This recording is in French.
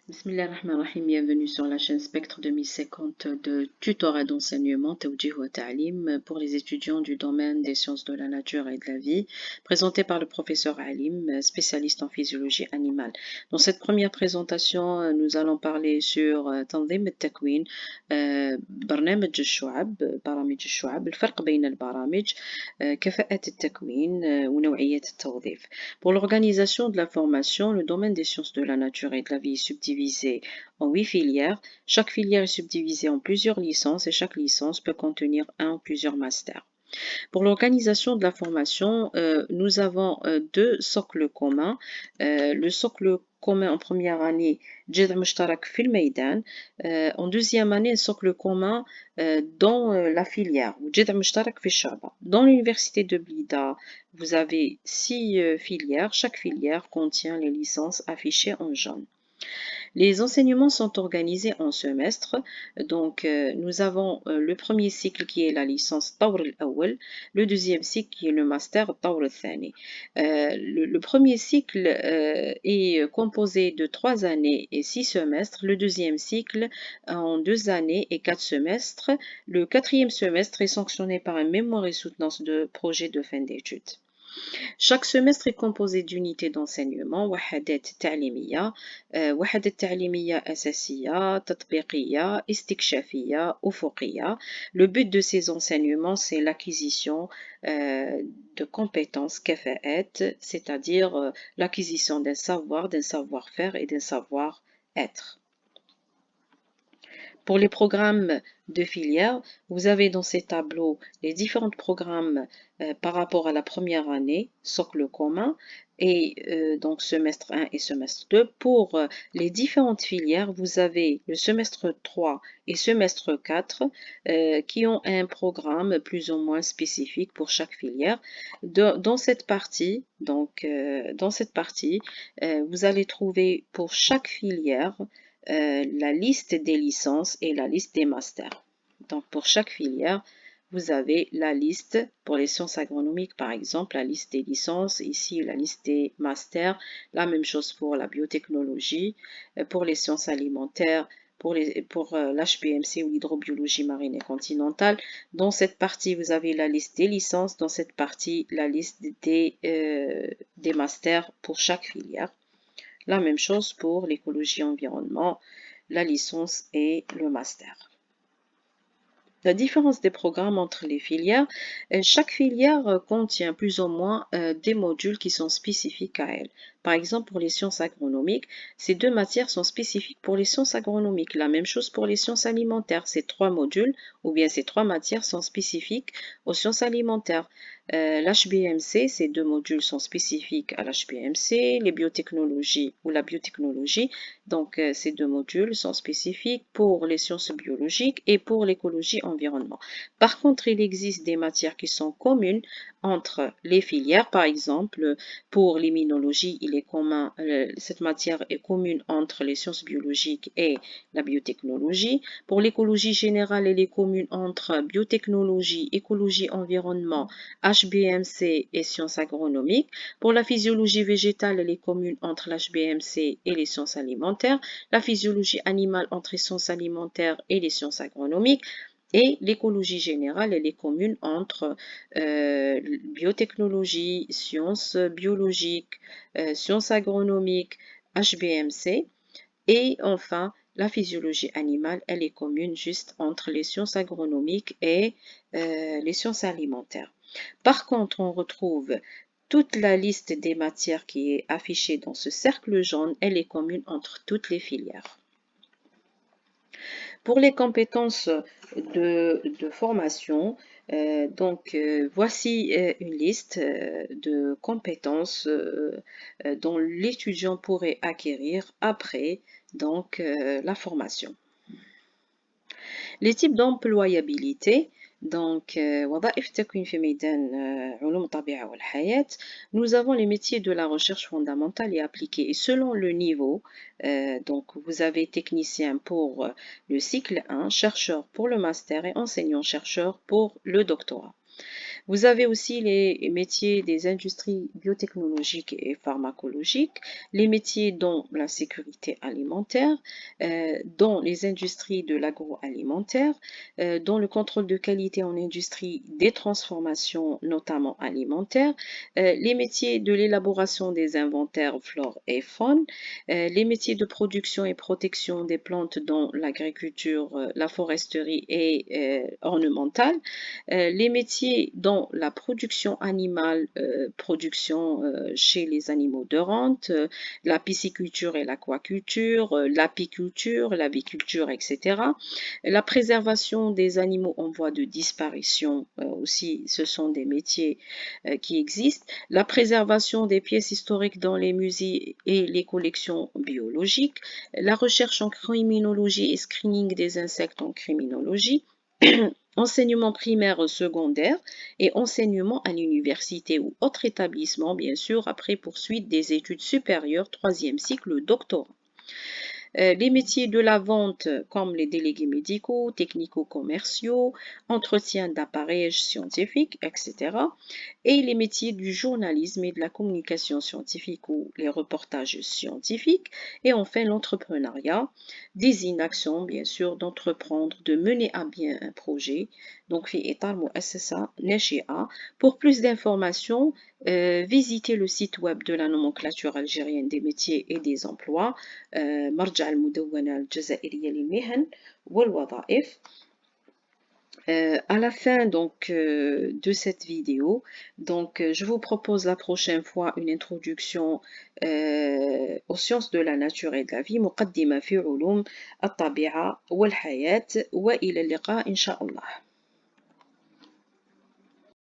Bismillahirrahmanirrahim, bienvenue sur la chaîne Spectre 2050 de tutorat d'enseignement Tawjih wa Ta'lim pour les étudiants du domaine des sciences de la nature et de la vie, présenté par le professeur Alim, spécialiste en physiologie animale. Dans cette première présentation, nous allons parler sur تنظيم التكوين, برنامج الشعب, برامج الشعب, الفرق بين البرامج, كفاءة التكوين, ونوعية التوظيف. Pour l'organisation de la formation, le domaine des sciences de la nature et de la vie est subdivisé en 8 filières. Chaque filière est subdivisée en plusieurs licences et chaque licence peut contenir un ou plusieurs masters. Pour l'organisation de la formation, nous avons deux socles communs. Le socle commun en première année, جذع مشترك في الميدان. En deuxième année, un socle commun dans la filière. جذع مشترك في الشعبة. Dans l'université de Blida, vous avez 6 filières. Chaque filière contient les licences affichées en jaune. Les enseignements sont organisés en semestres. Donc, nous avons le premier cycle qui est la licence Tawr al-Awwal, le deuxième cycle qui est le master Tawr al-Thani. Le premier cycle est composé de 3 années et 6 semestres. Le deuxième cycle en 2 années et 4 semestres. Le quatrième semestre est sanctionné par un mémoire et soutenance de projet de fin d'études. Chaque semestre est composé d'unités d'enseignement, وحدات تعليمية, وحدات تعليمية أساسية, تطبيقية, استكشافية, أفقية. Le but de ces enseignements, c'est l'acquisition de compétences كفاءات, c'est-à-dire l'acquisition d'un savoir-faire et d'un savoir-être. Pour les programmes de filière, vous avez dans ces tableaux les différents programmes par rapport à la première année, socle commun, et donc semestre 1 et semestre 2. Pour les différentes filières, vous avez le semestre 3 et semestre 4 qui ont un programme plus ou moins spécifique pour chaque filière. Dans cette partie, vous allez trouver pour chaque filière la liste des licences et la liste des masters. Donc, pour chaque filière, vous avez la liste pour les sciences agronomiques, par exemple, la liste des licences, ici la liste des masters, la même chose pour la biotechnologie, pour les sciences alimentaires, pour l'HPMC ou l'hydrobiologie marine et continentale. Dans cette partie, vous avez la liste des licences, dans cette partie, la liste des masters pour chaque filière. La même chose pour l'écologie environnement, la licence et le master. La différence des programmes entre les filières, chaque filière contient plus ou moins des modules qui sont spécifiques à elle. Par exemple, pour les sciences agronomiques, ces 2 matières sont spécifiques pour les sciences agronomiques. La même chose pour les sciences alimentaires. Ces 3 modules ou bien ces 3 matières sont spécifiques aux sciences alimentaires. L'HBMC, ces 2 modules sont spécifiques à l'HBMC, les biotechnologies ou la biotechnologie. Donc, ces 2 modules sont spécifiques pour les sciences biologiques et pour l'écologie environnement. Par contre, il existe des matières qui sont communes entre les filières. Par exemple, pour l'immunologie, cette matière est commune entre les sciences biologiques et la biotechnologie. Pour l'écologie générale, elle est commune entre biotechnologie, écologie environnement, HBMC et sciences agronomiques. Pour la physiologie végétale, elle est commune entre l'HBMC et les sciences alimentaires. La physiologie animale entre les sciences alimentaires et les sciences agronomiques. Et l'écologie générale, elle est commune entre biotechnologie, sciences biologiques, sciences agronomiques, HBMC. Et enfin, la physiologie animale, elle est commune juste entre les sciences agronomiques et les sciences alimentaires. Par contre, on retrouve toute la liste des matières qui est affichée dans ce cercle jaune, elle est commune entre toutes les filières. Pour les compétences de formation, voici une liste de compétences dont l'étudiant pourrait acquérir après la formation. Les types d'employabilité. وظائف التكوين في ميدان علوم الطبيعة والحياة. Nous avons les métiers de la recherche fondamentale et appliquée. Et selon le niveau, vous avez technicien pour le cycle 1, chercheur pour le master et enseignant-chercheur pour le doctorat. Vous avez aussi les métiers des industries biotechnologiques et pharmacologiques, les métiers dont la sécurité alimentaire, dont les industries de l'agroalimentaire, dont le contrôle de qualité en industrie des transformations, notamment alimentaires, les métiers de l'élaboration des inventaires flore et faune, les métiers de production et protection des plantes dans l'agriculture, la foresterie et ornementale, les métiers dans la production animale, production chez les animaux de rente, la pisciculture et l'aquaculture, l'apiculture, l'aviculture, etc. La préservation des animaux en voie de disparition aussi, ce sont des métiers qui existent. La préservation des pièces historiques dans les musées et les collections biologiques. La recherche en criminologie et screening des insectes en criminologie. Enseignement primaire secondaire et enseignement à l'université ou autre établissement, bien sûr, après poursuite des études supérieures, troisième cycle, doctorat. Les métiers de la vente comme les délégués médicaux, technico-commerciaux, entretien d'appareils scientifiques, etc. Et les métiers du journalisme et de la communication scientifique ou les reportages scientifiques. Et enfin, l'entrepreneuriat désigne l'action, bien sûr, d'entreprendre, de mener à bien un projet. Donc, في إطار مؤسسة ناشئة. Pour plus d'informations, visitez le site web de la nomenclature algérienne des métiers et des emplois, مرجع المدونة الجزائرية للمهن والوظائف. À la fin donc de cette vidéo, donc je vous propose la prochaine fois une introduction aux sciences de la nature et de la vie, مقدمة في علوم الطبيعة والحياة، وإلى اللقاء إن شاء الله.